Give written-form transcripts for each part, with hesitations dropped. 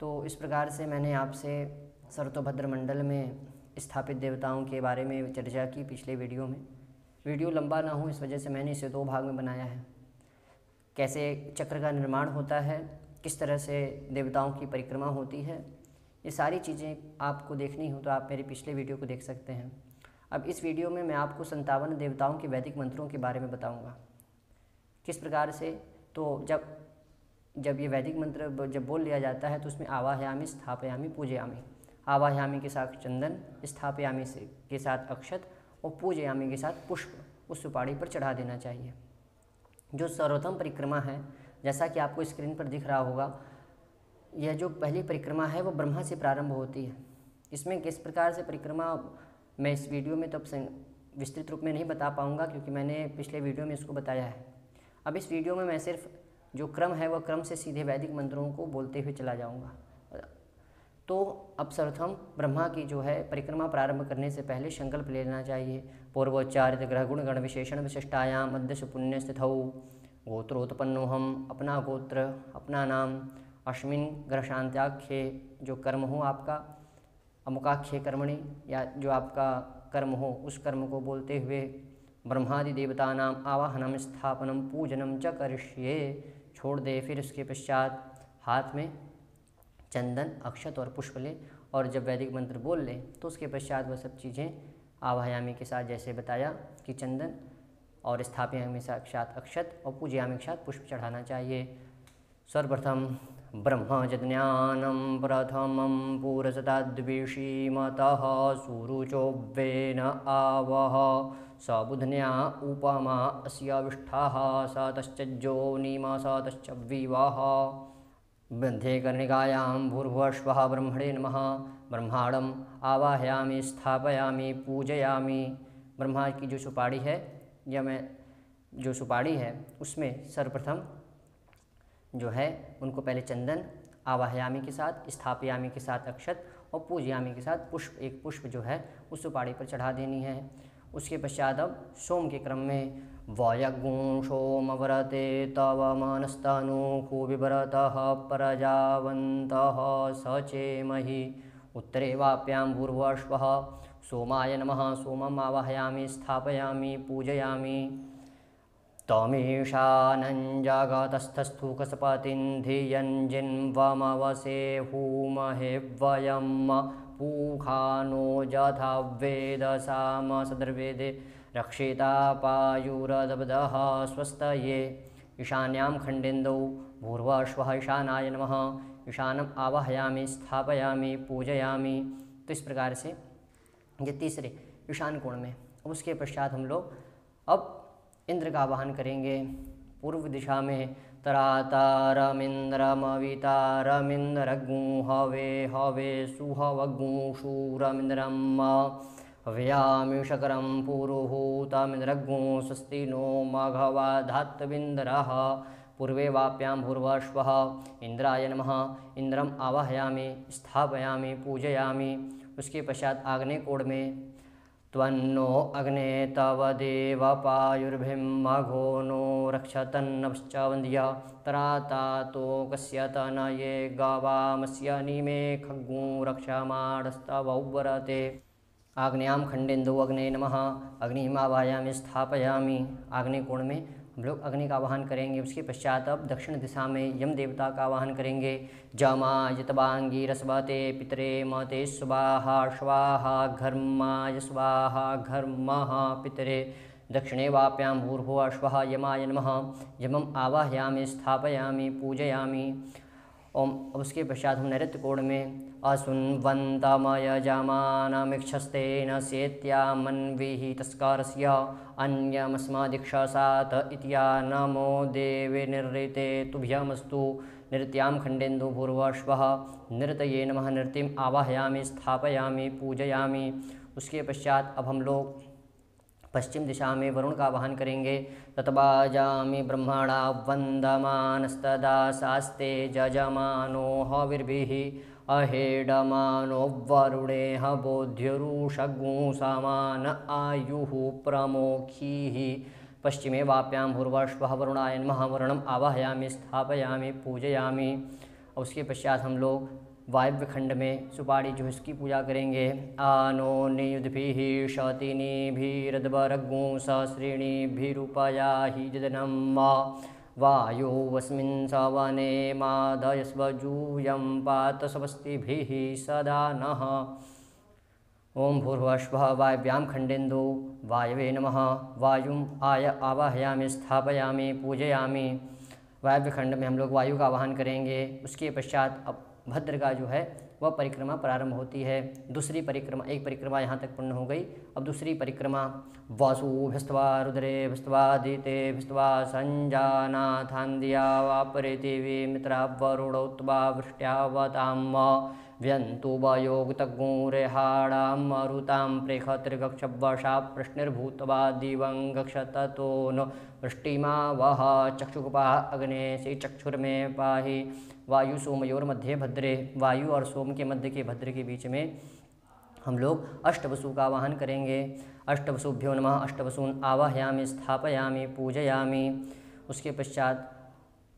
तो इस प्रकार से मैंने आपसे सर्वतोभद्र मंडल में स्थापित देवताओं के बारे में चर्चा की पिछले वीडियो में। वीडियो लंबा ना हो इस वजह से मैंने इसे 2 भाग में बनाया है। कैसे चक्र का निर्माण होता है, किस तरह से देवताओं की परिक्रमा होती है, ये सारी चीज़ें आपको देखनी हो तो आप मेरे पिछले वीडियो को देख सकते हैं। अब इस वीडियो में मैं आपको 57 देवताओं के वैदिक मंत्रों के बारे में बताऊंगा। किस प्रकार से, तो जब ये वैदिक मंत्र जब बोल लिया जाता है तो उसमें आवाहयामी, स्थापयामी, पूजयामी। आवाहयामी के साथ चंदन, स्थापयामी के साथ अक्षत और पूजयामी के साथ पुष्प उस सुपाड़ी पर चढ़ा देना चाहिए। जो सर्वोत्तम परिक्रमा है, जैसा कि आपको स्क्रीन पर दिख रहा होगा, यह जो पहली परिक्रमा है वो ब्रह्मा से प्रारंभ होती है। इसमें किस प्रकार से परिक्रमा मैं इस वीडियो में तो विस्तृत रूप में नहीं बता पाऊँगा क्योंकि मैंने पिछले वीडियो में इसको बताया है। अब इस वीडियो में मैं सिर्फ जो क्रम है वह क्रम से सीधे वैदिक मंत्रों को बोलते हुए चला जाऊंगा। तो अब सर्वप्रथम ब्रह्मा की जो है परिक्रमा प्रारंभ करने से पहले संकल्प ले लेना चाहिए। पूर्वोच्चारित ग्रह गुण गण विशेषण विशिष्टायाम मध्य पुण्य स्थितौ गोत्रोत्पन्नो हम, अपना गोत्र, अपना नाम, अस्मिन ग्रह शांत्याख्ये जो कर्म हो आपका, अमुकाख्ये कर्मणि या जो आपका कर्म हो उस कर्म को बोलते हुए ब्रह्मादि देवतानाम आवाहनम, स्थापनम, पूजनम च करिष्ये छोड़ दे। फिर उसके पश्चात हाथ में चंदन, अक्षत और पुष्प ले और जब वैदिक मंत्र बोल ले तो उसके पश्चात वह सब चीज़ें आवाहयामी के साथ जैसे बताया कि चंदन और स्थापयामी के साथ अक्षत और पूजयामी के साथ पुष्प चढ़ाना चाहिए। सर्वप्रथम ब्रह्म जज्ञानम प्रथमं पूरसताद्विषीमतः सुरुचोव्वेन आवह स बुधन्या उपमा अस्याविष्ठाः स तश्चज्जोनिमा स तश्च विवाह बन्धे कर्णिकायां भूर्भुवस्वः ब्रह्मणे नमः। ब्रह्मांडम आवाहयामि, स्थापयामि, पूजयामि। ब्रह्मा की जो सुपाड़ी है या मैं जो सुपाड़ी है उसमें सर्वप्रथम जो है उनको पहले चंदन, आवाहयामी के साथ, स्थापयामी के साथ अक्षत और पूजयामी के साथ पुष्प, एक पुष्प जो है उस सुपाड़ी पर चढ़ा देनी है। उसके पश्चात अब सोम के क्रम में वयगुं सोमव्रते तव मनस्तनु विव्रतः प्रजावन्तः सचेमहि उत्तरे वाप्यां भूर्भुवस्वः सोमाय नमः। सोमम् आवाहयामि, स्थापयामि, पूजयामि। तमीशानं जगतस्थस्थु कसपतिं धियं जिन्वमवसे हूमहे वयं पूखानो यथा वेदसाम सदर्वेदे रक्षिता पायुरदब्धः स्वस्तये। ईशान्यां खण्डेन्दौ भूर्भुवस्वः ईशानाय नमः। ईशानम् आवाहयामि, स्थापयामि, पूजयामि। तो इस प्रकार से ये तीसरे ईशान कोण में। अब उसके पश्चात हम लोग अब इंद्र का आवाहन करेंगे। पूर्व दिशा में तरातारमिन्द्रमवितारमिन्द्रगुं हवे हवे सुहवगुं शूरमिन्द्रम हव्यामि शकरं पुरुहूतमिन्द्रगुं स्वस्ति नो मघवधात्विन्द्रः। पूर्वे वाप्यां भूर्भुवस्वः इंद्राय नमः। इंद्रम आवाहयामि, स्थापयामि, पूजयामि। उसके पश्चात आग्नेय कोण में त्वन्नो अग्ने तव देव पायुर्भिर्मघो नो रक्षतन्नश्च वन्द्य तरातातो कस्य तनये गवामस्य निमे खग्गुं रक्षमाणस्तव वरते। आग्नेयां खण्डेन्दौ अग्ने नमः। अग्निम् आवाहयामि, स्थापयामि। आग्नेय कोण में हम लोग अग्नि का आवाहन करेंगे। उसके पश्चात अब दक्षिण दिशा में यम देवता का आवाहन करेंगे। जमाय तवांगी रसवते पितरे मते स्वाहा स्वाहा घर्माय स्वाहा घर्मः पितरे। दक्षिणे वाप्यां भूर्भुवस्वः यमाय नमः। यमम् आवाहयामि, स्थापयामि, पूजयामि। ओम। अब उसके पश्चात हम नैऋत्य कोण में असुन्वन्तमयजमानमिक्षस्तेन सेत्यामन्विः तस्कारस्य अन्यमस्मदीक्षसात इत्या नमो देवे निरृते तुभ्यमस्तु। नृत्यां खण्डेन्दु भूर्भुवस्वः नृतये नमः। नृत्यम् आवाहयामि, स्थापयामि, पूजयामि। उसके पश्चात अब हम लोग पश्चिम दिशा में वरुण का आवाहन करेंगे। ततबाजामि ब्रह्मणा वन्दमानस्तदा शास्ते जजमानो हविर्भिः अहेडमानो वरुणेह बोध्यरुषगुं सामान आयुः प्रमोखीः। पश्चिमे वाप्यां भूर्भुवस्वः वरुणाय नमः। वरुणम् आवाहयामि, स्थापयामि, पूजयामि। और उसके पश्चात हम लोग वायव्य खंड में सुपारी जो है इसकी पूजा करेंगे। आनो नियुद्भिः शतिनिभिरद्भरग्गुं सहस्रिणीभिरुपयाहि जदनं वायुवस्मिन् सवने मादयस्वजूयं पात स्वस्तिभिः सदा नः। ओम भूर्भुवस्वः वायव्यां खंडेन्दु वायवे नमः। वायुम आवाहयामि स्थापयामि पूजयामि। वायव्य खंड में हम लोग वायु का आवाहन करेंगे। उसके पश्चात अब भद्र का जो है वह परिक्रमा प्रारंभ होती है। दूसरी परिक्रमा, एक परिक्रमा यहाँ तक पूर्ण हो गई। अब दूसरी परिक्रमा वासुभिस्त्वा रुद्रेभिस्त्वा दितेभिस्त्वा संजानाथान्दिया वा परेतिवी मित्रा वरुणोत्वा वृष्ट्यावताम व्यन्तु वयोगतगुरेहाणां मरुतां प्रेखत्रिगक्षवर्षा प्रश्निर्भूत्वा दिवं गक्षततो न वृष्टिमा वह चक्षुगुपा अग्ने से चक्षुर्मे पाहि। वायु सोमयोर मध्य भद्रे, वायु और सोम के मध्य के भद्र के बीच में हम लोग अष्टवसु का आवाहन करेंगे। अष्टवसुभ्यो नमः। अष्टवसून आवाहयामि स्थापयामि पूजयामि। उसके पश्चात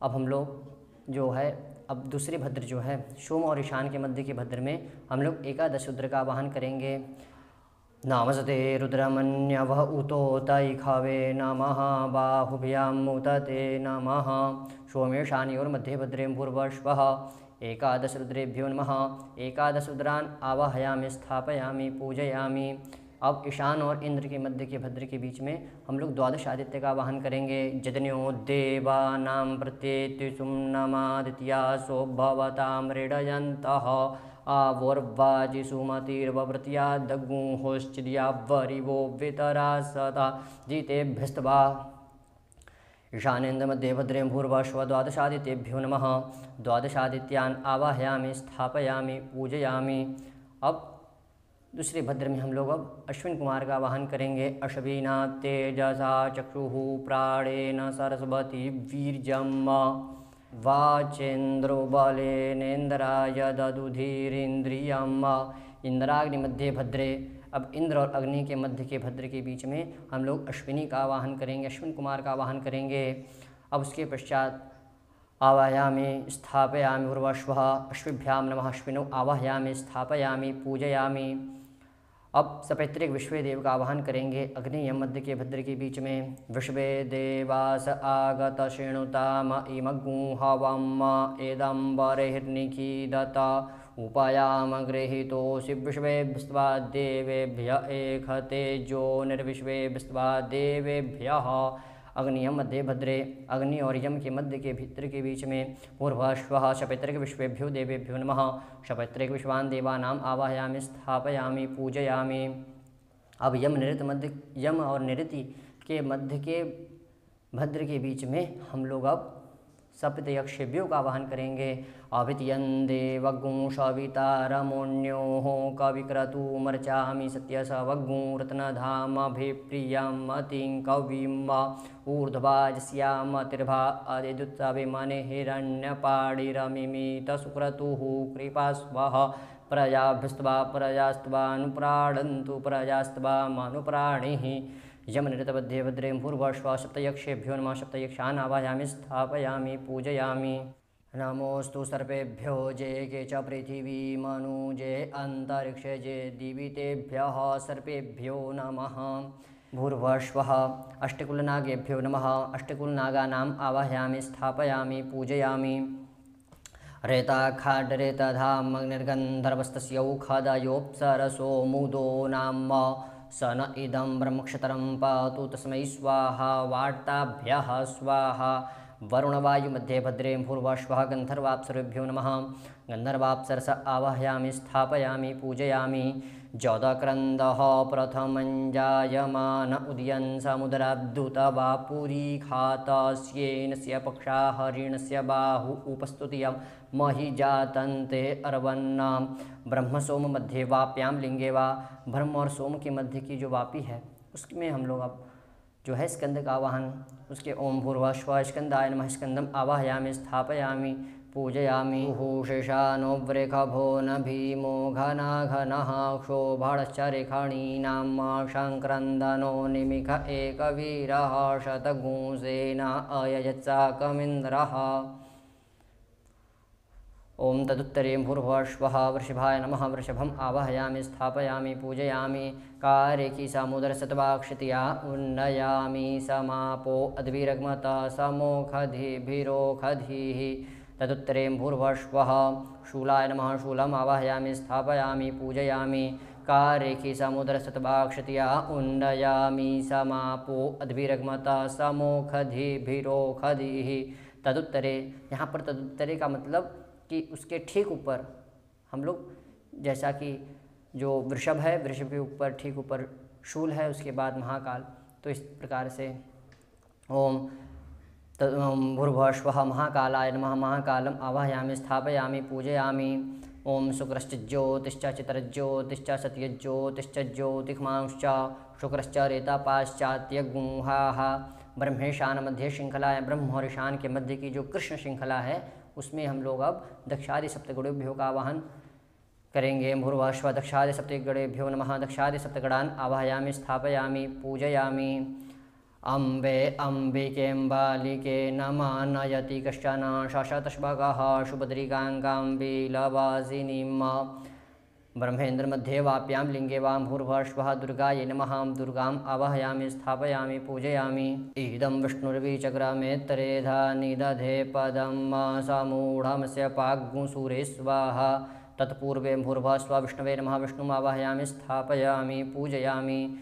अब हम लोग जो है अब दूसरे भद्र जो है सोम और ईशान के मध्य के भद्र में हम लोग एकादश रुद्र का आवाहन करेंगे। नामस्ते रुद्रमन्यवः उतोतै खवे नमः बाहुभ्याम् उतते नमः। सोमेशानयोर मध्य भद्रे भूर्भुवस्वः एकादश रुद्रेभ्यो नमः। एकादश रुद्रान् आवाहयामि स्थापयामि पूजयामि। अब ईशान और इंद्र के मध्य के भद्र के बीच में हम लोग द्वादश आदित्य का आवाहन करेंगे। जजन्यो देवानां प्रत्येत्युषुं नमादित्यासो भवतां मृडयन्तः आवोर्वाजि सुमतिर्ववृत्या दग्गुंहोश्चिद्या वरिवो वितरा सदा जितेभ्यस्त्वा। ईशानेन्द्र मध्य भद्रे भूर्भुवस्वः द्वादशादित्येभ्यो नमः। द्वादशादित्यान् आवाहयामि स्थापयामि पूजयामि। अब दूसरे भद्र में हम लोग अब अश्विन कुमार का आवाहन करेंगे। अश्विना तेजसा चक्षुः प्राणेन सरस्वती वीर्यम् वाचेन्द्रो बलेनेन्द्राय ददुधीरिन्द्रियम्। इंद्राग्नि मध्य भद्रे, अब इंद्र और अग्नि के मध्य के भद्र के बीच में हम लोग अश्विनी का आवाहन करेंगे, अश्विन कुमार का आवाहन करेंगे। अब उसके पश्चात आवाहयामि स्थापयामि भूर्भुवस्वः अश्विभ्यां नमः। अश्विनौ आवाहयामि स्थापयामि पूजयामि। अब सपैतृक विश्वे देव का आवाहन करेंगे। अग्नि यम मध्य के भद्र के बीच में विश्वे देवास आगत शृणुताम इमग्गुं हवम् एदम्बरैर्निखीदत उपायाम गृहीतोऽसि विश्वेभ्यस्त्वा देवेभ्य एकते जो निर्विश्वेभ्यस्त्वा देवेभ्यः। अग्नियम मध्य भद्रे, अग्नि और यम के मध्य के भीतर के बीच में भूर्भुवस्वः शपैतृक विश्वेभ्यो देवेभ्यो नमः। शपैतृक विश्वान् देवानाम् आवाहयामि स्थापयामि पूजयामि। अब यम और निरति के मध्य के भद्र के बीच में हम लोग अब सप्तयक्षेभ्यों का आवाहन करेंगे। अभितयन् देवग्गुं सवितारमोन्योः कविक्रतुमर्चामि सत्यसवग्गुं रत्नधामभिप्रियम् अतिं कविम् ऊर्ध्वाजस्यामतिर्भा अदिदुत्सविमने हिरण्यपाणिरमिमीत सुक्रतुः कृपास्वः प्रजाभ्यस्त्वा प्रजास्त्वानुप्राणन्तु प्रजास्त्वा मनुप्राणिः। यमनिरतमध्ये भद्रे भूर्भुवस्वः सप्तयक्षेभ्यो नमः। सप्तयक्षान् आवाहयामि स्थापयामि पूजयामि। नमोस्तु सर्पेभ्यो जे के च पृथिवी मनुजे अंतरिक्षे जे दिवितेभ्यः सर्पेभ्यो नमः। भूर्भुवस्वः अष्टकुलनागेभ्यो नमः। अष्टकुलनागानाम् आवाहयामि स्थापयामि पूजयामि। रेताखाड्रेतधामग्निर्गन्धर्वस्तस्यौखदयोऽप्सरसो मुदो नाम स न इदं ब्रह्मक्षतरं पातु तस्मै स्वाहा वार्ताभ्यः स्वाहा। वरुणवायु मध्य भद्रे भूर्भुवस्वः गन्धर्वाप्सरेभ्यो नमः। गन्धर्वाप्सरस आवाहयामि स्थापयामि पूजयामि। जौदक्रन्दः प्रथमञ्जायमान उदयन् समुद्राब्दुतवापुरीखातस्येनस्य पक्षा हरिणस्य बाहु उपस्तुतियं महि जातन्ते अर्वन्नां। ब्रह्म सोम मध्य वाप्यां लिंगे वा, ब्रह्म और सोम के मध्य की जो वापी है उसमें हम लोग अब जो है स्कंद का आवाहन, उसके ओम भूर्भुवस्वः स्कंदाय नमः। स्कंदम आवाहयामि स्थापयामि पूजयामि। शेषानो वृखभो न भीमो घनाघनः क्षोभश्च रेखणीनां शङ्क्रन्दनो निमिष एकवीरः शतगुंसेन अययत्साकमिन्द्रः। ओम तदुत्तरे भूर्भुवस्वः वृषभाय नमः। वृषभम आवाहयामि स्थापयामि पूजयामि कारेकी सामुदर सतवाक्षतिया उन्नयामि समापो अद्भिरग्मता समोखधिभिरोखधिः। तदुत्तरे भूर्भुवस्वः शूलाय नमः। शूलम आवाहयामि स्थापयामि पूजयामि कारेकी सामुदर सतवाक्षतिया उन्नयामि समापो अद्भिरग्मता समोखधिभिरोखधिः। तदुत्तरे, यहाँ पर तदुत्तरे का मतलब कि उसके ठीक ऊपर हम लोग, जैसा कि जो वृषभ है, वृषभ के ऊपर ठीक ऊपर शूल है, उसके बाद महाकाल, तो इस प्रकार से ओम भूर्भुवस्वः महाकालाय नमः। महाकालम आवाहयामि स्थापयामि पूजयामि। ओम शुक्रश्च ज्योतिश्च चितरज्योतिश्च सत्यज्योतिश्च ज्योतिष्मांश्च शुक्रश्च रेतापाश्चात्यगुंहाः। ब्रह्मेशान मध्य श्रृंखला है, ब्रह्म और ईशान के मध्य की जो कृष्ण श्रृंखला है, उसमें हम लोग अब दक्षादि सप्तगुणेभ्यो का आवाहन करेंगे। भूर्भुवस्वः दक्षादि सप्तगुणेभ्यो नमः। दक्षादि सप्तगणान् आवाहयामि स्थापयामि पूजयामि। अम्बे अम्बिकेऽम्बालिके नमः। नयति कश्चन शशतश्वगः शुभद्रिकाङ्गाम्बीलवासिनीम्। ब्रह्मेन्द्र मध्ये वाप्यां लिंगे वां भूर्भुवस्वः दुर्गायै नमः। दुर्गाम् आवाहयामि स्थापयामि पूजयामि। इदं विष्णुर्विचक्रमेत्तरेधा निदधे पदं समूढमस्य पाग्गुसूरे स्वाहा। तत्पूर्वे भूर्भुवस्वः विष्णवे नमः। विष्णुम् आवाहयामि स्थापयामि पूजयामि।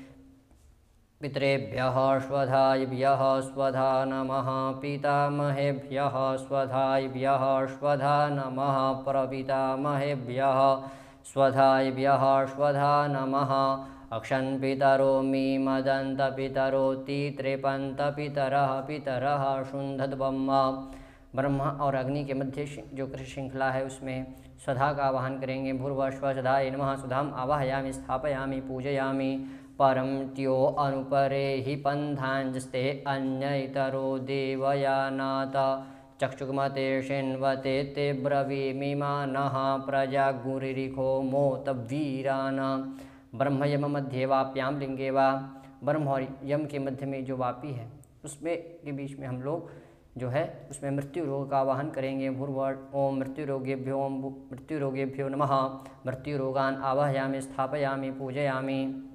पितरेभ्यः स्वधायभ्यः स्वधा नमः। पितामहेभ्यः स्वधायभ्यः स्वधा नमः। प्रपितामहेभ्यः स्वधायभ्यः स्वधा नमः। अक्षन्पितरो मीमदन्तपितरो तीत्रेपन्तपितरः पितरः शुन्धद्ब्रह्म। ब्रह्मा और अग्नि के मध्य जो कृष्ण श्रृंखला है, उसमें स्वधा का आवाहन करेंगे। भूर्भुवस्वः स्वधाय नमः। सुधाम आवाहयामि स्थापयामि पूजयामि। परं त्यो अनुपरे हि पन्थाञ्जस्ते अन्य इतरो देवयानात। चक्षुग्मते शिन्वते ते ब्रवीमिमानः प्रजागुरिरिखो मोतवीरान। ब्रह्म यम मध्य वाप्यां लिंगे वा। ब्रह्म और यम के मध्य में जो वापी है, उसमें के बीच में हम लोग जो है उसमें मृत्यु रोग का आवाहन करेंगे। भूर्भुवः ओम मृत्युरोगेभ्यो नमः। मृत्युरोगान् आवाहयामि स्थापयामि पूजयामि।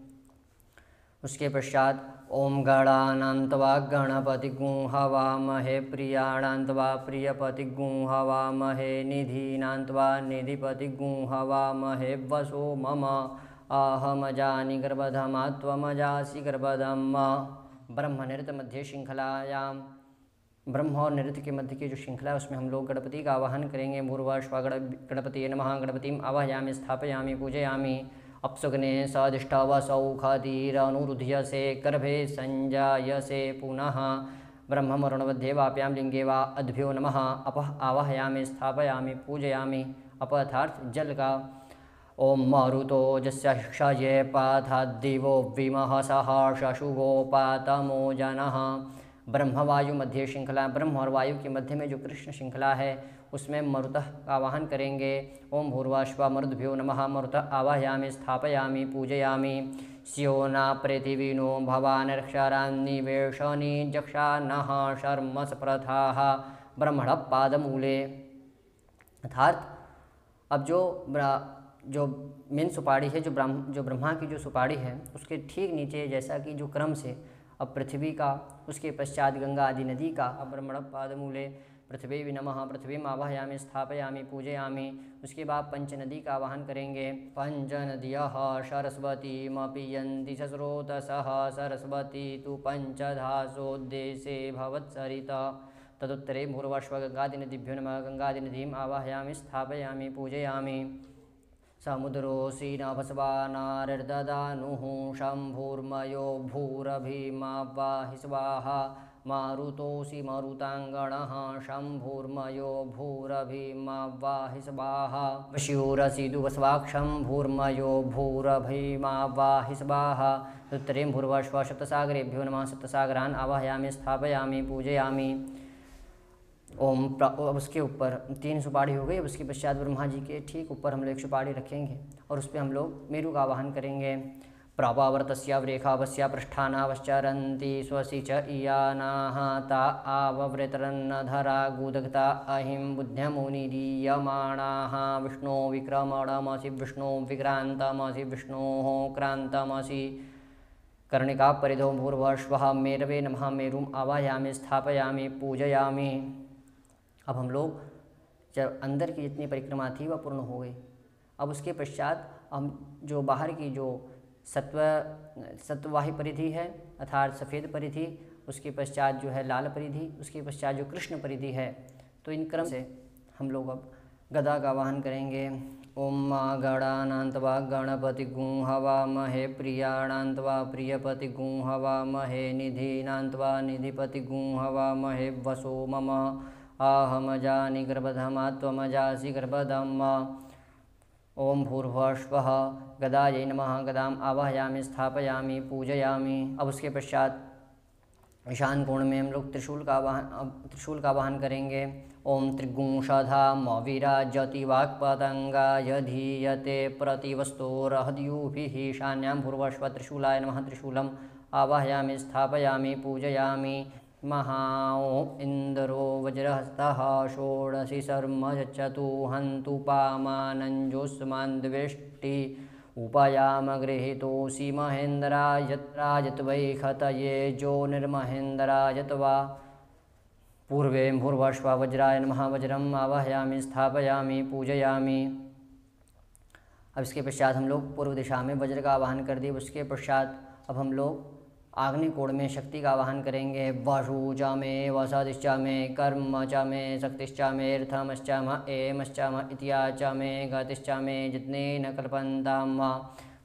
उसके पश्चात ओम गणानान्त्वा गणपतिगुं हवामहे। प्रियाणान्त्वा प्रियपतिगुं हवामहे। निधीनान्त्वा निधिपतिगुं हवामहे। वसो मम अहमजानि गर्भधमा त्वमजासि गर्भधम। ब्रह्म नृत्य मध्य श्रृंखलायां, ब्रह्म और नृत्य के मध्य की जो श्रृंखला है, उसमें हम लोग गणपति का आवाहन करेंगे। भूर्भुवस्वः गणपतिये नमः। गणपतिम् आवाहयामि स्थापयामि पूजयामि। अपसुग्ने सदिष्टवसौखधीरनुरुध्यसे गर्भे संजायसे पुनः। ब्रह्मवरुणमध्ये वाप्यां लिंगे वा अद्भ्यो नमः। अपः आवाहयामि स्थापयामि पूजयामि। अप अर्थात जल का। ओम मरुतो यस्य क्षये पाथाद्दिवो विमः सह शशुगोपातमो जनः। ब्रह्म वायु मध्य श्रृंखला, ब्रह्म और वायु के मध्य में जो कृष्ण श्रृंखला है, उसमें मरुतः का आवाहन करेंगे। ओम भूर्भुवस्वः मरुद्भ्यो नमः। मरुतः आवाहयामि स्थापयामि पूजयामि। स्योना पृथिवीनो भवानक्षरान्निवेशनी जक्षानः शर्मस प्रथाः ब्रह्मण पादमूले। अर्थात अब जो मेन सुपाड़ी है, जो ब्रह्मा की जो सुपाड़ी है, उसके ठीक नीचे जैसा कि जो क्रम से अब पृथ्वी का, उसके पश्चात गंगा आदि नदी का, अब ब्रह्मण पादमूले पृथ्वी नमः। पृथ्वीम् आवाहयामि स्थापयामि पूजयामि। उसके बाद पंच नदी का आवाहन करेंगे। पंच नद्यः सरस्वतीमपि यन्ति स्रोतसः। सरस्वती तु पंचधासोद्देशे भवत्सरिता। तदुत्तरे भूर्भुवस्वः गंगादि नदीभ्यो नमः। गंगादि नदीम् आवाहयामि स्थापयामि पूजयामि। समुद्रोऽसि नभस्वानार्ददानुः। शम्भुर्मयो भूरभिमावाहि स्वाहा। मारुतोऽसि मरुताङ्गणः। शम्भुर्मयो भूरभिमावाहि स्वाहा। वस्युरसि दुवस्वाक्षं। भूर्मयो भूरभिमावाहि स्वाहा। तदुत्तरे भूर्भुवस्वः सप्तसागरेभ्यो नमः। सप्तसागरान् आवाहयामि स्थापयामि पूजयामि। ओम उसके ऊपर 3 सुपाड़ी हो गई। उसके पश्चात ब्रह्मा जी के ठीक ऊपर हम लोग 1 सुपाड़ी रखेंगे और उस पर हम लोग मेरु का आवाहन करेंगे। प्रापावर्तस्य रेखावस्य पृष्ठानावश्चरन्ति स्वसि च इयानाः ता आववृतरन्नधरा गुदग्धा अहिं बुद्ध्यमुनिरीयमाणाः विष्णो विक्रमणमसि विष्णो विक्रान्तमसि विष्णोः क्रान्तमसि कर्णिका परिधो भूर्भुवः मेरवे नमः मेरुम् आवाहयामि स्थापयामि पूजयामि। अब हम लोग जब अंदर की जितनी परिक्रमा थी वह पूर्ण हो गई। अब उसके पश्चात हम जो बाहर की जो सत्वाही परिधि है अर्थात सफ़ेद परिधि, उसके पश्चात जो है लाल परिधि, उसके पश्चात जो कृष्ण परिधि है, तो इन क्रम से हम लोग अब गदा का आवाहन करेंगे। ओम माँ गणानान्त्वा गणपति गुं हवामहे प्रियाणान्त्वा प्रियपति गुं हवामहे निधीनान्त्वा निधिपति गुं हवामहे वसो मम आहमजानि गर्भधमा त्वमजासि गर्भधम। ओम भूर्भुवः गदायै नमः गदाम आवाहयामि स्थापयामि पूजयामि। अब उसके पश्चात ईशान कोण में हम लोग त्रिशूल का आवाहन करेंगे। ओम त्रिगुंशधाम विराजति वाक्पतंगाय धीयते प्रतिवस्तोरहद्युभिः ईशान्यां भूर्भुवः त्रिशूलाय नमः त्रिशूलम् आवाहयामि स्थापयामि पूजयामि। महाओ इन्द्रो वज्रहस्तः षोडशी शर्मचतु हन्तु पामानञ्जोऽस्मान् द्वेष्टि उपायाम गृहीतोऽसि महेन्द्रायत्रायत्वैखतये जो निर्महेन्द्रायत्वा। पूर्वे भूर्भुवः वज्राय नमः वज्रम् आवाहयामि स्थापयामि पूजयामि। अब इसके पश्चात हम लोग पूर्व दिशा में वज्र का आवाहन कर दिए। उसके पश्चात अब हम लोग आग्नि कोण में शक्ति का आवाहन करेंगे। वाशु च मे वसतिश्च मे कर्म च मे शक्तिश्च मे अर्थमश्च म एमश्च म इत्या च मे गतिश्च मे जितनेन कल्पन्ताम्।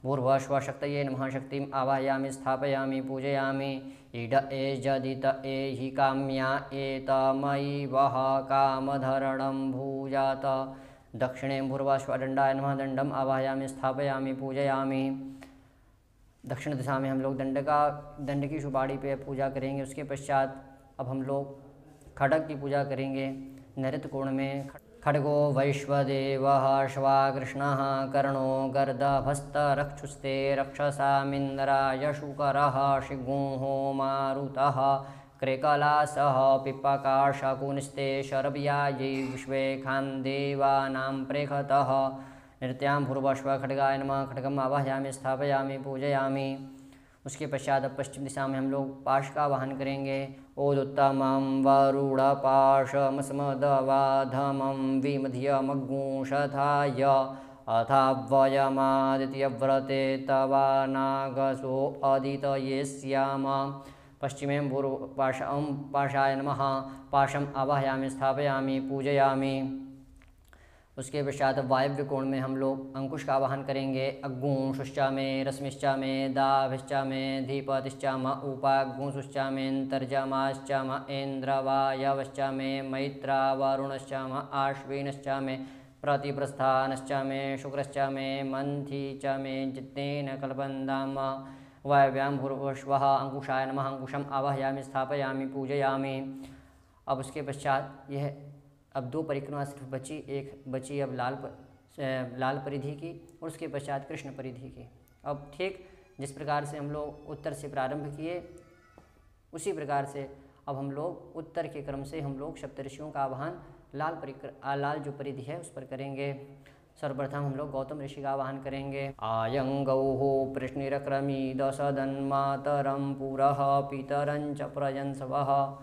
भूर्भुवः शक्तये नमः शक्तिम् आवाहयामि स्थापयामि पूजयामि। इड एजदित एहि काम्या एतमयि वः कामधरणं भूयात। दक्षिणे भूर्भुवः दण्डाय नमः दण्डम् आवाहयामि स्थापयामि पूजयामि। दक्षिण दिशा में हम लोग दंड की सुपाड़ी पे पूजा करेंगे। उसके पश्चात अब हम लोग खड्ग की पूजा करेंगे। नैऋत्य कोण में खड्गो वैश्वदेवः श्वाकृष्णः कर्णो गर्दभस्तरक्षुस्ते रक्षसामिन्द्राय शुकरः शिगुंहो मारुतः कृकलासः पिप्पकाशकुनिस्ते शरव्यायै विश्वे खान्देवानां प्रेखतः। नृत्यां भूर्भुवः खड्गाय नमः खड्गम आवाहयामि स्थापयामि पूजयामि। उसके पश्चात अब पश्चिम दिशा में हम लोग पाश का आवाहन करेंगे। ओदुत्तमं वरुणपाशमस्मदवाधमं विमध्यमग्गुंशथाय अथावयमादित्यव्रते तवानागसो अदितये स्याम। पश्चिमे पाशाय नमः पाशम आवाहयामि स्थापयामि पूजयामि। उसके पश्चात वायव्य कोण में हम लोग अंकुश का आवाहन करेंगे। अग्गुंशुश्च मे रश्मिश्च मे दाभिश्च मे धीपतिश्च म उपाग्गुंशुश्च मेऽन्तर्जमाश्च म इन्द्रवायवश्च मे मैत्रावरुणश्च म आश्विनश्च मे प्रतिप्रस्थानश्च मे शुक्रश्च मे मंथी च मे जित्नेन कल्पन्ताम्। वायव्यां भूर्भुवः अंकुशाय नमः अंकुशम आवाहयामि स्थापयामि पूजयामि। अब उसके पश्चात यह अब दो परिक्रमा सिर्फ बची, एक बची अब लाल परिधि की और उसके पश्चात कृष्ण परिधि की। अब ठीक जिस प्रकार से हम लोग उत्तर से प्रारंभ किए उसी प्रकार से अब हम लोग उत्तर के क्रम से हम लोग सप्तऋषियों का आवाहन लाल जो परिधि है उस पर करेंगे। सर्वप्रथम हम लोग गौतम ऋषि का आवाहन करेंगे। आयं गौः प्रश्निरक्रमीद सदन्मातरं पुरः पितरं च प्रयंसवः।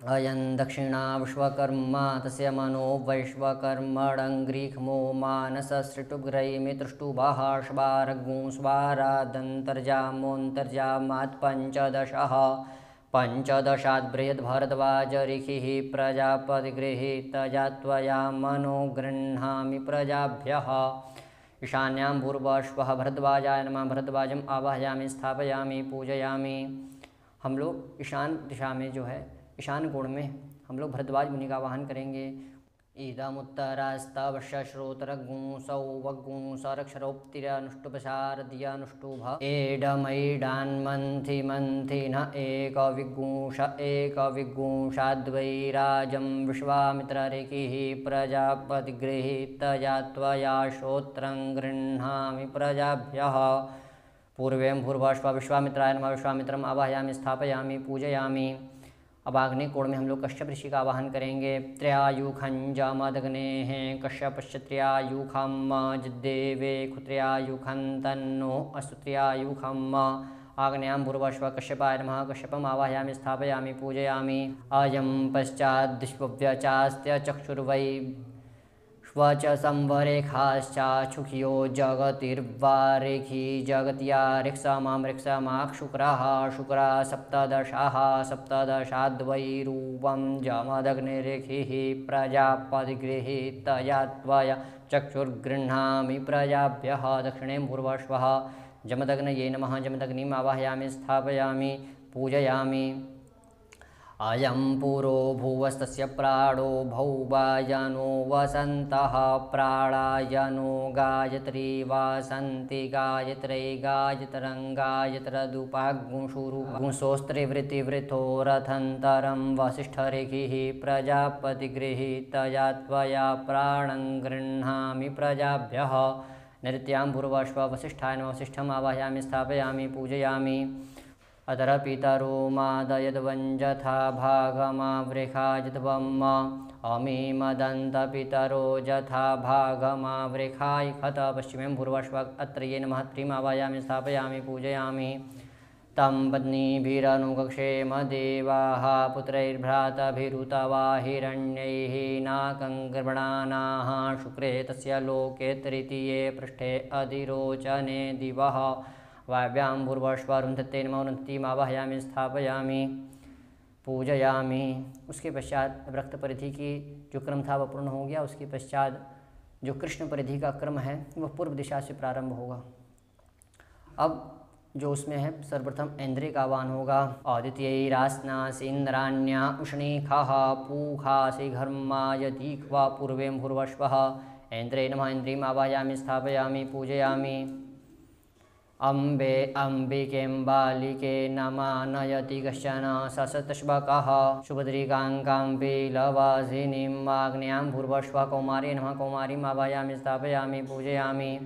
अयं दक्षिणा विश्वकर्मा तस्य मनो वैश्वकर्मणङ्ग्रीख्मो मानससृटुग्रैमितृष्टुभः स्वारगुंस्वारादन्तर्जामोऽन्तर्जामात् पञ्चदशः। पञ्चदशात् बृहद्भरद्वाजऋषिः प्रजापतिगृहीतजा मनो गृह्णामि प्रजाभ्यः। ईशान्यां भूर्भुवः भरद्वाजाय नमः भरद्वाजम् आवाहयामि स्थापयामि पूजयामि। हम लोग ईशान दिशा में जो है ईशान कोण में हम लोग भरद्वाज मुनि का आवाहन करेंगे। इदमुत्तरास्तवश्रोतरगुंसौ वगुंसरक्षरोक्तिरनुष्टुपशारदियानुष्टुभ एडमैडान्मन्थि मन्थि न एकविगुंशाद्वैराजं विश्वामित्रऋषिः प्रजापतिगृहीतया त्वया श्रोत्रं गृह्णामि प्रजाभ्यः। पूर्वें भूर्भुवस्व विश्वामित्राय नमः। विश्वामित्रम आवाहयामि स्थापयामि पूजयामि। अब आग्नेय कोण में हम लोग कश्यप ऋषि का आवाहन करेंगे। त्रयायुखं जामदग्नेः कश्यपश्च त्रयायुखं जिद्देवे क्षुत्रयायुखं तन्नो अस्तु त्रयायुखम्। आग्नेयां भूर्भुवस्व कश्यपाय नमः। कश्यपम् आवाहयामि स्थापयामि पूजयामि। अयं पश्चाद्दिश्वव्यचास्त्य चक्षुर्वै श्वच संवरेखाश्चाक्षुख्यो जगतिर्वारेखी जगत्या ऋक्षमां ऋक्षमाक् शुक्रः शुक्रः सप्तदशाः सप्तदशाद्वै रूपं जमदग्निरेखिः प्रजापतिगृहीतया त्वया चक्षुर्गृह्णामि प्रजाभ्यः। दक्षिणे भूर्भुवस्वः जमदग्नये नमः। जमदग्निम् आवाहयामि स्थापयामि पूजयामि। अयं पुरो भुवस्तस्य प्राणो भौवायनो वसन्तः प्राणायनो गायत्री वासन्ति गायत्रै गायत्रं गायत्रदुपागुंसोस्त्रिवृत्तिवृथो रथन्तरं वसिष्ठरेखिः प्रजापतिगृहीतया त्वया प्राणं गृह्णामि प्रजाभ्यः। नैऋत्यां भूर्भुवस्व वसिष्ठाय नमः। वसिष्ठम् आवाहयामि स्थापयामि पूजयामि। अतः पितरो मादयद्वञ्जथा भागमावृखायद्वम् अमीमदन्तपितरो जथा भागमावृखायखत। पश्चिमें भूर्भुवस्व अत्रये नमः। त्रीम् आवाहयामि स्थापयामि पूजयामि। तं पत्नीभिरनुगक्षेम देवाः पुत्रैर्भ्रातभिरुतवा हिरण्यैः नाकङ्कर्मणानाः शुक्रे तस्य लोके तृतीये पृष्ठे अधिरोचने दिवः। वायव्यां भूर्भुवस्व रुन्धते नमः। रुन्धतीम् आवाहयामि स्थापयामि पूजयामि। उसके पश्चात रक्त परिधि की जो क्रम था वह पूर्ण हो गया। उसके पश्चात जो कृष्ण परिधि का क्रम है वह पूर्व दिशा से प्रारंभ होगा। अब जो उसमें है सर्वप्रथम ऐन्द्रिय का आह्वान होगा। आदित्यैरास्नासीन्द्राण्या उष्णीखः पूखासि घर्मायतीक्वा पूर्वें भूर्भुवस्वः। ऐन्द्रे नमः। ऐन्द्रीम् आवाहयामि स्थापयामि पूजयामि। अम्बे अम्बिकें बालिके नमानयति कश्चन सशतश्वकः सुभद्रिकाङ्काम्बे लवासिनीम्। आग्नेयां भूर्भुवस्व कौमार्ये नमः। कौमारीम् आवाहयामि स्थापयामि पूजयामि।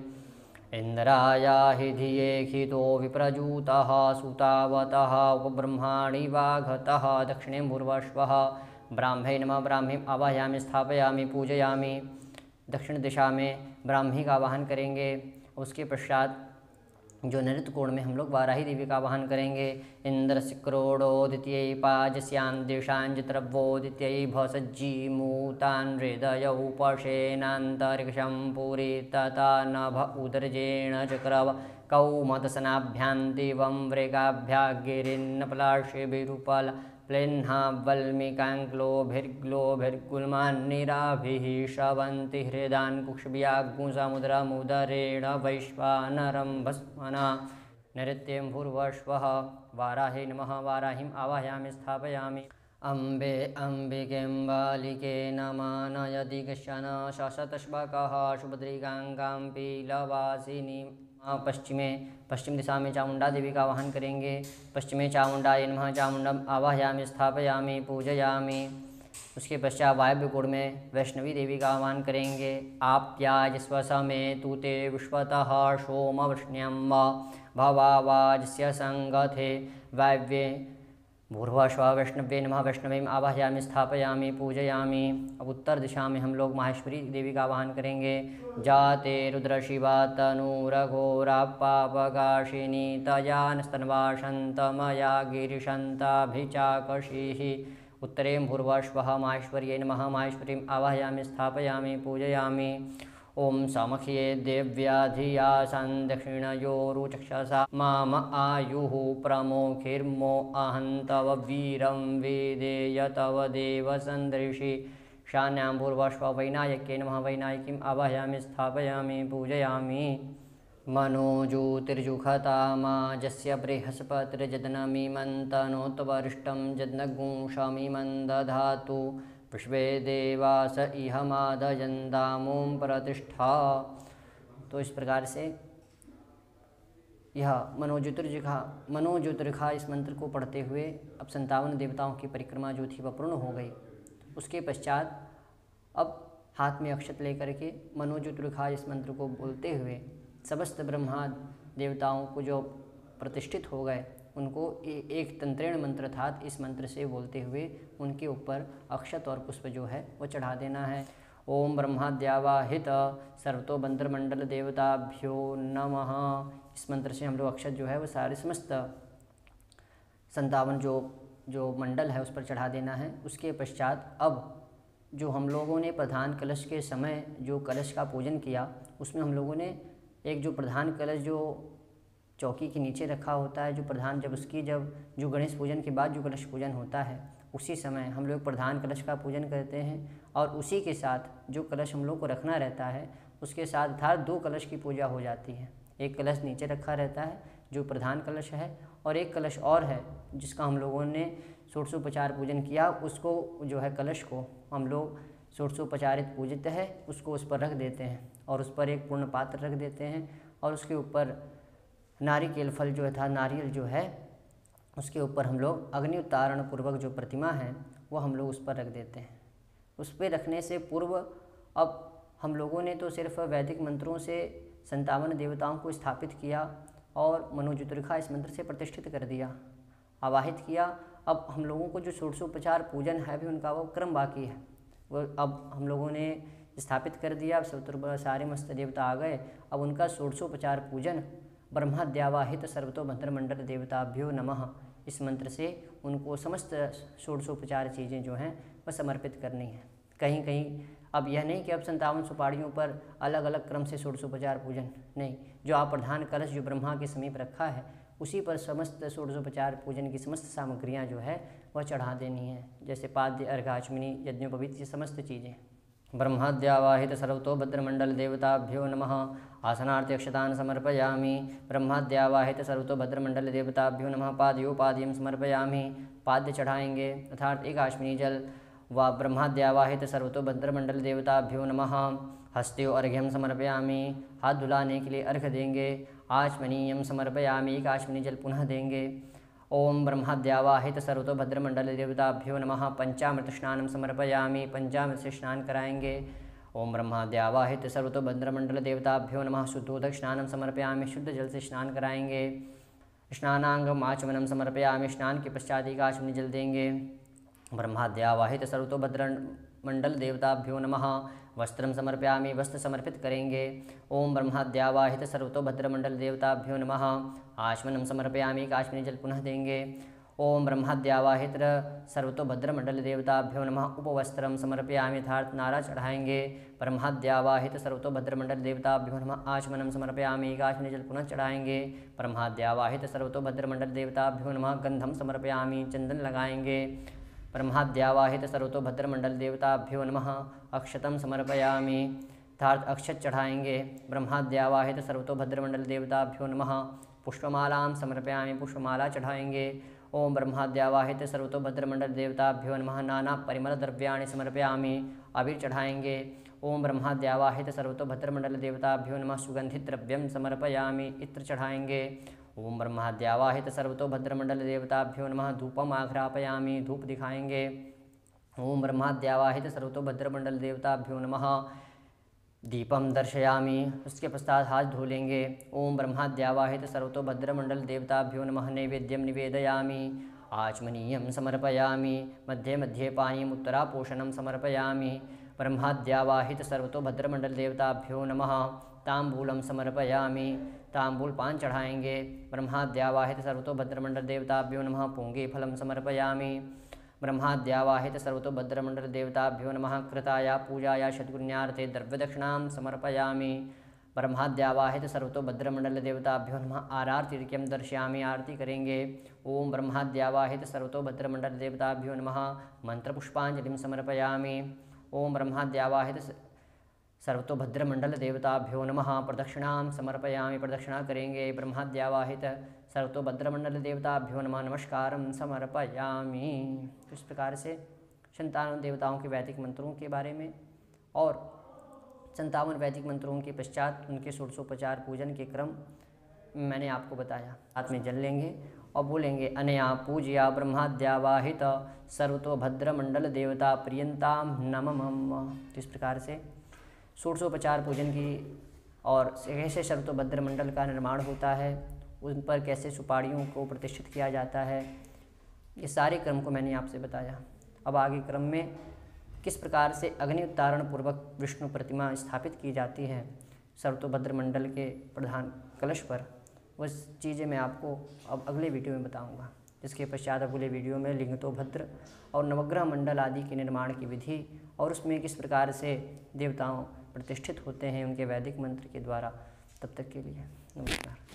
इन्द्राया हि धिये खितो विप्रजूतः सुतावतः उपब्रह्माणि वाघतः। दक्षिणे भूर्भुवस्वः ब्राह्मे नमः। ब्राह्मीम् आवाहयामि स्थापयामि पूजयामि। दक्षिण दिशा में ब्राह्मी का आवाहन करेंगे। उसके पश्चात जो नैऋत्य कोण में हम लोग वाराही देवी का आवाहन करेंगे। इंद्रस्य क्रोडो द्वितीयै पाजस्यां देशाञ्जित्रवो द्वितीयै भसज्जीमूतान् हृदयौ पशेनान्तरिक्षं पुरी तथा नभ उदर्जेण चक्रव कौमतसनाभ्यां दिवं मृगाभ्या गिरिन्नपलाशिभिरुपल प्लेह्ना वल्मीकाङ्क्लोभिर्ग्लोभिर्गुल्मान्निराभिः शवन्ति हृदान् कुक्षिभ्यागुंसमुद्रमुदरेण वैश्वानरं भस्मना। नैऋत्यं भूर्भुवस्वः वाराहे नमः। वाराहीम् आवाहयामि स्थापयामि। अम्बे अम्बिकें बालिके नमानयति कश्चन सशतश्वकः सुभद्रिकाङ्काम्बी लवासिनीम्। पश्चिम दिशा में चामुंडा देवी का आवाहन करेंगे। पश्चिमे चामुंडाय नमः। चामुंडम आवाहयामि स्थापयामि पूजयामि। उसके पश्चात वायव्य कोण में वैष्णवी देवी का आह्वान करेंगे। आप्याजस्व समे तूते विश्वतः सोमवृष्ण्यं भवावाजस्य संगथे। वायव्ये भूर्भुवस्व वैष्णवे नमः। वैष्णवीम् आवाहयामि स्थापयामि पूजयामि। अब उत्तर दिशा में हम लोग माहेश्वरी देवी का आवाहन करेंगे। जाते रुद्रशिवा तनूरघोरा पापकाशिनी तया स्तनवासन्तमया गिरिशन्ताभिचाकशीः। उत्तरे भूर्भुवस्वः माहेश्वर्यै नमः। माहेश्वरीम् आवाहयामि स्थापयामि पूजयामि। ओम सामख्ये देव्या धिया दक्षिणयोरुचक्षसा माम आयुः प्रमोखिर्मो अहं तव वीरं वेदेय तव देव सन्दृशि। शान्यां भूर्भुवस्व वैनायक्ये नमः। वैनायकीम् आवाहयामि स्थापयामि पूजयामि। मनोज्योतिर्जुषतामाजस्य बृहस्पतिर्जदनमिमन्तनोत्वरिष्टं जदनगुंषमिमं दधातु विश्वे देवास इह मादयन्तामों प्रतिष्ठा। तो इस प्रकार से यह मनोज्योतिर्खा इस मंत्र को पढ़ते हुए अब 57 देवताओं की परिक्रमा जो थी वह पूर्ण हो गई। उसके पश्चात अब हाथ में अक्षत लेकर के मनोज्योतिर्खा इस मंत्र को बोलते हुए समस्त ब्रह्मा देवताओं को जो प्रतिष्ठित हो गए उनको एक तंत्रेण मंत्र था, इस मंत्र से बोलते हुए उनके ऊपर अक्षत और पुष्प जो है वो चढ़ा देना है। ओम ब्रह्माद्यावाहित सर्वतो बंद्रमंडल देवताभ्यो नमः। इस मंत्र से हम लोग अक्षत जो है वो सारे समस्त 57 जो मंडल है उस पर चढ़ा देना है। उसके पश्चात अब जो हम लोगों ने प्रधान कलश के समय जो कलश का पूजन किया, उसमें हम लोगों ने एक जो प्रधान कलश जो चौकी के नीचे रखा होता है, जो प्रधान जब जो गणेश पूजन के बाद जो कलश पूजन होता है, उसी समय हम लोग प्रधान कलश का पूजन करते हैं। और उसी के साथ जो कलश हम लोग को रखना रहता है, उसके साथ अर्थात 2 कलश की पूजा हो जाती है। एक कलश नीचे रखा रहता है जो प्रधान कलश है, और एक कलश और है जिसका हम लोगों ने षोडशोपचार पूजन किया, उसको जो है कलश को हम लोग षोडशोपचारित पूजित है उसको उस पर रख देते हैं, और उस पर एक पूर्ण पात्र रख देते हैं, और उसके ऊपर नारिकेल फल जो था, नारियल जो है उसके ऊपर हम लोग अग्नि उतारण पूर्वक जो प्रतिमा है वो हम लोग उस पर रख देते हैं। उस पर रखने से पूर्व अब हम लोगों ने तो सिर्फ वैदिक मंत्रों से 57 देवताओं को स्थापित किया और मनोज्योतिर्घा इस मंत्र से प्रतिष्ठित कर दिया, आवाहित किया। अब हम लोगों को जो षोडशोपचार पूजन है भी उनका वो क्रम बाकी है, वो अब हम लोगों ने स्थापित कर दिया। अब सारे मस्त देवता आ गए, अब उनका षोडशोपचार पूजन ब्रह्माद्यावाहित सर्वतो भद्रमंडल देवताभ्यो नमः इस मंत्र से उनको समस्त षोडशोपचार चीज़ें जो हैं वह समर्पित करनी है। कहीं कहीं अब यह नहीं कि अब 57 सुपारियों पर अलग अलग क्रम से षोडशोपचार पूजन नहीं, जो आप प्रधान कलश जो ब्रह्मा के समीप रखा है उसी पर समस्त षोडशोपचार पूजन की समस्त सामग्रियाँ जो है वह चढ़ा देनी है, जैसे पाद्य अर्घाचमनी यज्ञोपवीत ये समस्त चीज़ें। ब्रह्माद्यावाहित सर्वतो भद्रमंडल देवताभ्यो नमः। आसनार्थ अक्षतान् समर्पयामि। ब्रह्माद्यावाहित सर्वतो भद्रमंडल देवताभ्यो नमः। पाद्योपाद्यं समर्पयामि। पाद्य चढ़ाएंगे अर्थात एक आचमनी जल व ब्रह्माद्यावाहित सर्वतो भद्रमंडल देवताभ्यो नमः। हस्त्यो अर्घ्यम समर्पयामि। हाथ धुलाने के लिए अर्घ देंगे। आचमनीयम समर्पयामि। एक आचमनी जल पुनः देंगे। ओम ब्रह्माद्यावाहित सर्वतो भद्रमंडल देवताभ्यो नमः। पंचामृत स्नानम समर्पयामि। पंचामृत से स्नान कराएंगे। ओम ब्रह्माद्यावाहित सर्वतो भद्रमंडल देवताभ्यो नमः। शुद्धोदक स्नानम समर्पयामि। शुद्ध जल से स्नान कराएंगे। स्नानांगम आचमनम समर्पयामि। स्नान के पश्चात एक आचमनी जल देंगे। ब्रह्माद्यावाहित सर्वतो भद्रमंडल देवताभ्यो नमः। वस्त्रम समर्पयामि। वस्त्र समर्पित करेंगे। ओम ब्रह्माद्यावाहित सर्वतो भद्रमंडल देवताभ्यो नमः। आचमनम समर्पयामि। एक आचमनी जल पुनः देंगे। ओम ब्रह्माद्यावाहित सर्वतो भद्रमंडल देवताभ्यो नमः। उपवस्त्रम समर्पयामि अर्थात नारा चढ़ाएंगे। ब्रह्माद्यावाहित सर्वतो भद्रमंडल देवताभ्यो नमः। आचमनम समर्पयामि। एक आचमनी जल पुनः चढ़ाएंगे। ब्रह्माद्यावाहित सर्वतो भद्रमंडल देवताभ्यो नमः। गंधम समर्पयामि। चंदन लगाएंगे। ब्रह्माद्यावाहित सर्वतो भद्रमंडल देवताभ्यो नमः। अक्षतम समर्पयामि अर्थात अक्षत चढ़ाएंगे। ब्रह्माद्यावाहित सर्वतो भद्रमंडल देवताभ्यो नमः। पुष्पमालां समर्पयामि। पुष्पमाला चढ़ाएंगे। ओम ब्रह्माद्यावाहित सर्वतो भद्रमंडल देवताभ्यो नमः। नाना परिमल द्रव्याणि समर्पयामि। अबीर चढ़ाएंगे। ओम ब्रह्माद्यावाहित सर्वतो भद्रमंडल देवताभ्यो नमः। सुगंधित द्रव्यम समर्पयामि। इत्र चढ़ाएंगे। ओम ब्रह्माद्यावाहित सर्वतो भद्रमंडल देवताभ्यो नमः। धूपम आघ्रापयामि। धूप दिखाएंगे। ओम ब्रह्माद्यावाहित सर्वतो भद्रमंडल देवताभ्यो नमः। दीपम दर्शयामि। उसके पश्चात हाथ धो लेंगे। ओम ब्रह्माद्यावाहित सर्वतो भद्रमंडल देवताभ्यो नमः। नैवेद्यम निवेदयामि। आचमनीयम समर्पयामि। मध्ये मध्ये पानीयम उत्तरापोषणम समर्पयामि। ब्रह्माद्यावाहित सर्वतो भद्रमंडल देवताभ्यो नमः। तांबूलम समर्पयामि। तांबूल पान चढ़ाएंगे। ब्रह्माद्यावाहित सर्वतो भद्रमंडल देवताभ्यो नमः। पूंगे फलम समर्पयामि। ब्रह्माद्यावाहित सर्वतो भद्रमंडल देवताभ्यो नमः। कृताया पूजाया सद्गुण्यार्थे द्रव्यदक्षिणां समर्पयामि। ब्रह्माद्यावाहित सर्वतो भद्रमंडल देवताभ्यो नमः। आरतीर्घ्यम दर्शयामि। आरती करेंगे। ओम ब्रह्माद्यावाहित सर्वतो भद्रमंडल देवताभ्यो नमः। मंत्रपुष्पांजलिं समर्पयामि। ओम ब्रह्माद्यावाहित सर्वतो भद्रमंडल देवताभ्यो नमः। प्रदक्षिणां समर्पयामि। प्रदक्षिणा करेंगे। ब्रह्माद्यावाहित सर्वतो भद्रमंडल देवताभ्यो नमः। नमस्कारं समर्पयामि। इस प्रकार से 57 देवताओं के वैदिक मंत्रों के बारे में और 57 वैदिक मंत्रों के पश्चात उनके षोडशोपचार पूजन के क्रम मैंने आपको बताया। हाथ में जल लेंगे और बोलेंगे अनया पूजया ब्रह्माद्यावाहित सर्वतो भद्रमंडल देवता प्रियंताम नमः। तो इस प्रकार से षोडशोपचार पूजन की और कैसे सर्वतो भद्रमंडल का निर्माण होता है उन पर कैसे सुपारियों को प्रतिष्ठित किया जाता है, ये सारे क्रम को मैंने आपसे बताया। अब आगे क्रम में किस प्रकार से अग्नि उत्तारण पूर्वक विष्णु प्रतिमा स्थापित की जाती है सर्वतोभद्र मंडल के प्रधान कलश पर, वो चीज़ें मैं आपको अब अगले वीडियो में बताऊंगा। इसके पश्चात अगले वीडियो में लिंगतोभद्र और नवग्रह मंडल आदि के निर्माण की विधि और उसमें किस प्रकार से देवताओं प्रतिष्ठित होते हैं उनके वैदिक मंत्र के द्वारा। तब तक के लिए नमस्कार।